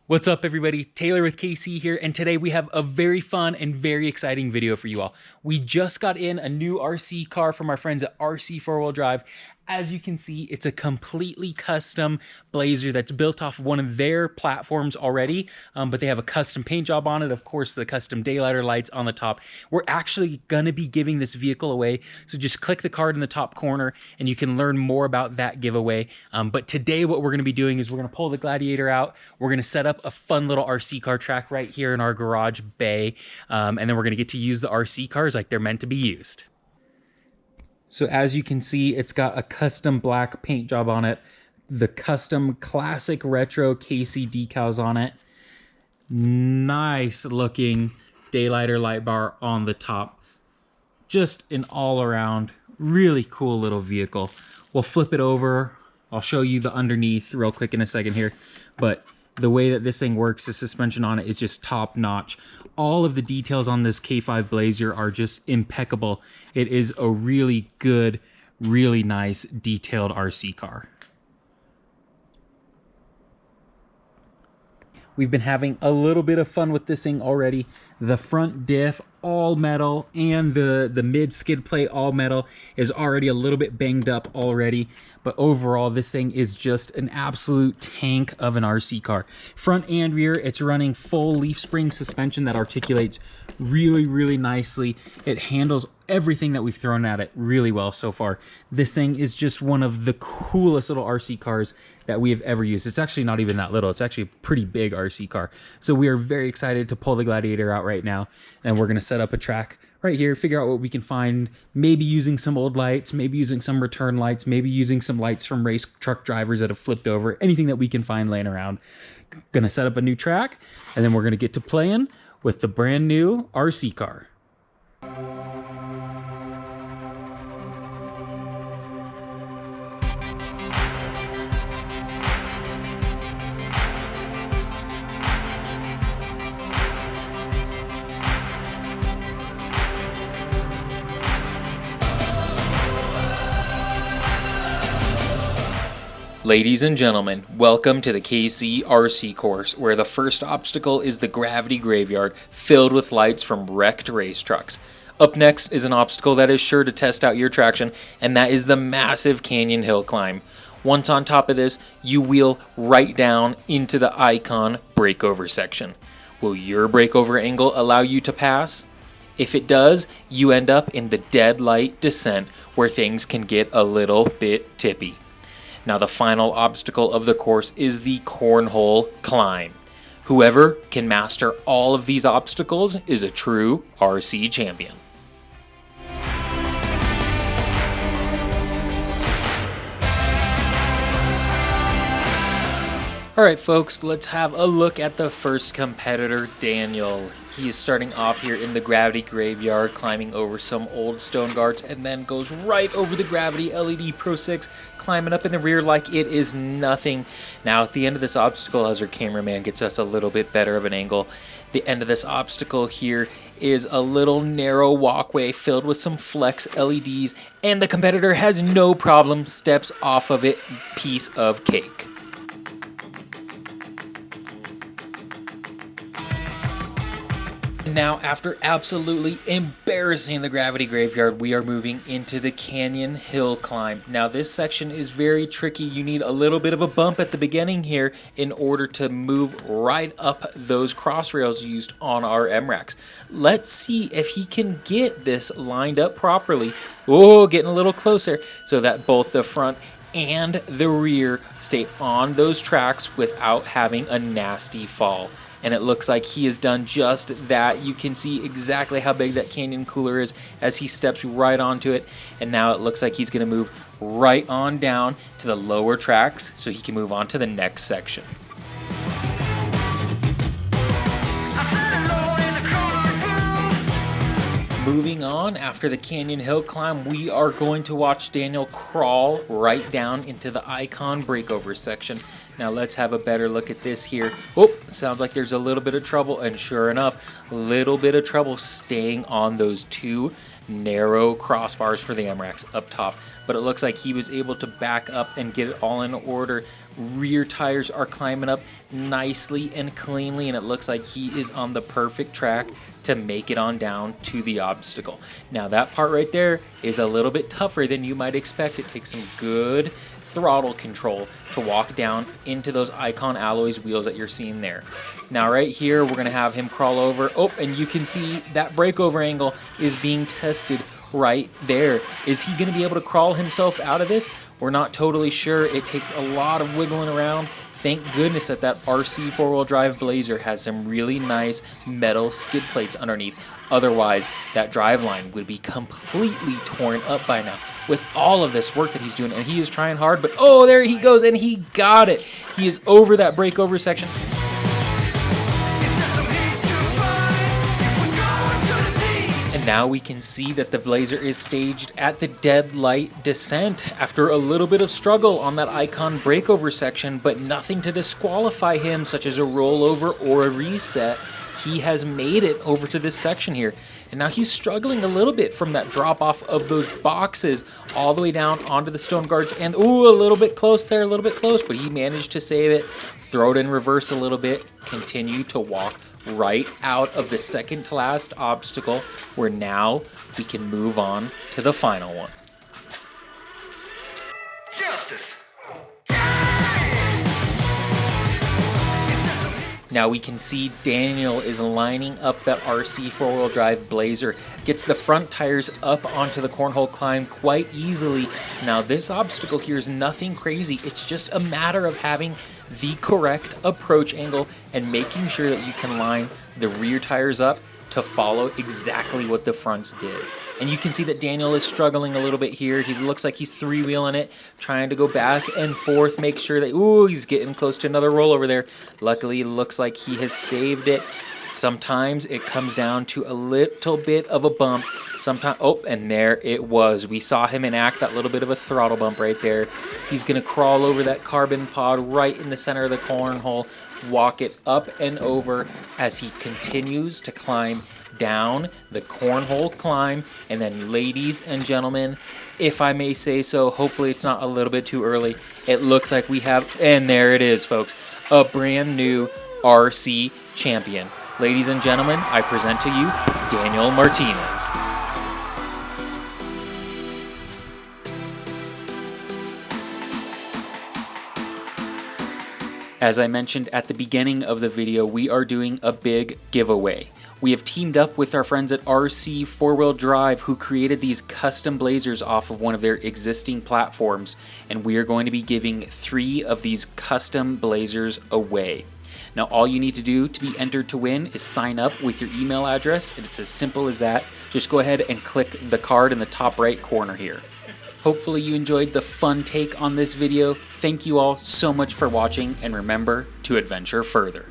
What's up everybody, Taylor with KC here, and today we have a very fun and very exciting video for you all. We just got in a new RC car from our friends at RC 4-Wheel Drive. As you can see, it's a completely custom Blazer that's built off of one of their platforms already, but they have a custom paint job on it, of course the custom daylighter lights on the top. We're actually gonna be giving this vehicle away, so just click the card in the top corner and you can learn more about that giveaway. But today what we're gonna be doing is we're gonna pull the Gladiator out, we're gonna set up a fun little RC car track right here in our garage bay, and then we're gonna get to use the RC cars like they're meant to be used. So as you can see, it's got a custom black paint job on it, the custom classic retro KC decals on it, nice looking daylighter light bar on the top. Just an all around really cool little vehicle. We'll flip it over. I'll show you the underneath real quick in a second here, but the way that this thing works, the suspension on it is just top notch. All of the details on this K5 Blazer are just impeccable. It is a really good, really nice detailed RC car. We've been having a little bit of fun with this thing already. The front diff, all metal, and the mid skid plate, all metal, is already a little bit banged up already. But overall, this thing is just an absolute tank of an RC car. Front and rear, it's running full leaf spring suspension that articulates really, really nicely. It handles everything that we've thrown at it really well so far. This thing is just one of the coolest little RC cars that we have ever used. It's actually not even that little. It's actually a pretty big RC car. So we are very excited to pull the Gladiator out right now, and we're gonna set up a track right here, figure out what we can find, maybe using some old lights, maybe using some return lights, maybe using some lights from race truck drivers that have flipped over, anything that we can find laying around. Gonna set up a new track, and then we're gonna get to playing with the brand new RC car. Ladies and gentlemen, welcome to the KC RC course, where the first obstacle is the gravity graveyard filled with lights from wrecked race trucks. Up next is an obstacle that is sure to test out your traction, and that is the massive canyon hill climb. Once on top of this, you wheel right down into the icon breakover section. Will your breakover angle allow you to pass? If it does, you end up in the dead light descent, where things can get a little bit tippy. Now the final obstacle of the course is the Cornhole Climb. Whoever can master all of these obstacles is a true RC champion. Alright folks, let's have a look at the first competitor, Daniel. He is starting off here in the gravity graveyard, climbing over some old stone guards, and then goes right over the gravity LED Pro 6, climbing up in the rear like it is nothing. Now at the end of this obstacle, as our cameraman gets us a little bit better of an angle, the end of this obstacle here is a little narrow walkway filled with some flex LEDs, and the competitor has no problem, steps off of it, piece of cake. Now, after absolutely embarrassing the gravity graveyard, we are moving into the canyon hill climb. Now, this section is very tricky. You need a little bit of a bump at the beginning here in order to move right up those cross rails used on our MRACs. Let's see if he can get this lined up properly. Oh, getting a little closer so that both the front and the rear stay on those tracks without having a nasty fall. And it looks like he has done just that. You can see exactly how big that canyon cooler is as he steps right onto it. And now it looks like he's going to move right on down to the lower tracks so he can move on to the next section. Moving on, after the canyon hill climb, we are going to watch Daniel crawl right down into the icon breakover section. Now let's have a better look at this here. Oh, sounds like there's a little bit of trouble, and sure enough, a little bit of trouble staying on those two narrow crossbars for the MRACs up top. But it looks like he was able to back up and get it all in order Rear tires are climbing up nicely and cleanly, and it looks like he is on the perfect track to make it on down to the obstacle. Now that part right there is a little bit tougher than you might expect. It takes some good throttle control to walk down into those Icon Alloys wheels that you're seeing there. Now right here, we're gonna have him crawl over. Oh, and you can see that breakover angle is being tested right there. Is he gonna be able to crawl himself out of this? We're not totally sure. It takes a lot of wiggling around. Thank goodness that RC four-wheel drive Blazer has some really nice metal skid plates underneath. Otherwise, that driveline would be completely torn up by now with all of this work that he's doing. And he is trying hard, but oh, there he goes, and he got it. He is over that breakover section. And now we can see that the Blazer is staged at the dead light descent after a little bit of struggle on that Icon breakover section, but nothing to disqualify him, such as a rollover or a reset. He has made it over to this section here. And now he's struggling a little bit from that drop off of those boxes all the way down onto the stone guards. And ooh, a little bit close there, a little bit close, but he managed to save it. Throw it in reverse a little bit, continue to walk right out of the second to last obstacle, where now we can move on to the final one. Justice. Now we can see Daniel is lining up that RC four-wheel drive Blazer, gets the front tires up onto the Cornhole Climb quite easily. Now this obstacle here is nothing crazy, it's just a matter of having the correct approach angle and making sure that you can line the rear tires up to follow exactly what the fronts did. And you can see that Daniel is struggling a little bit here. He looks like he's three-wheeling it, trying to go back and forth, make sure that, ooh, he's getting close to another rollover there. Luckily, it looks like he has saved it. Sometimes it comes down to a little bit of a bump. Sometimes, oh, and there it was. We saw him enact that little bit of a throttle bump right there. He's gonna crawl over that carbon pod right in the center of the cornhole, walk it up and over as he continues to climb down the Cornhole Climb. And then, ladies and gentlemen, if I may say so, hopefully it's not a little bit too early, it looks like we have, and there it is, folks, a brand new RC champion. Ladies and gentlemen, I present to you Daniel Martinez. As I mentioned at the beginning of the video, we are doing a big giveaway. We have teamed up with our friends at RC Four-Wheel Drive, who created these custom Blazers off of one of their existing platforms, and we are going to be giving 3 of these custom Blazers away. Now all you need to do to be entered to win is sign up with your email address, and it's as simple as that. Just go ahead and click the card in the top right corner here. Hopefully you enjoyed the fun take on this video. Thank you all so much for watching, and remember to adventure further.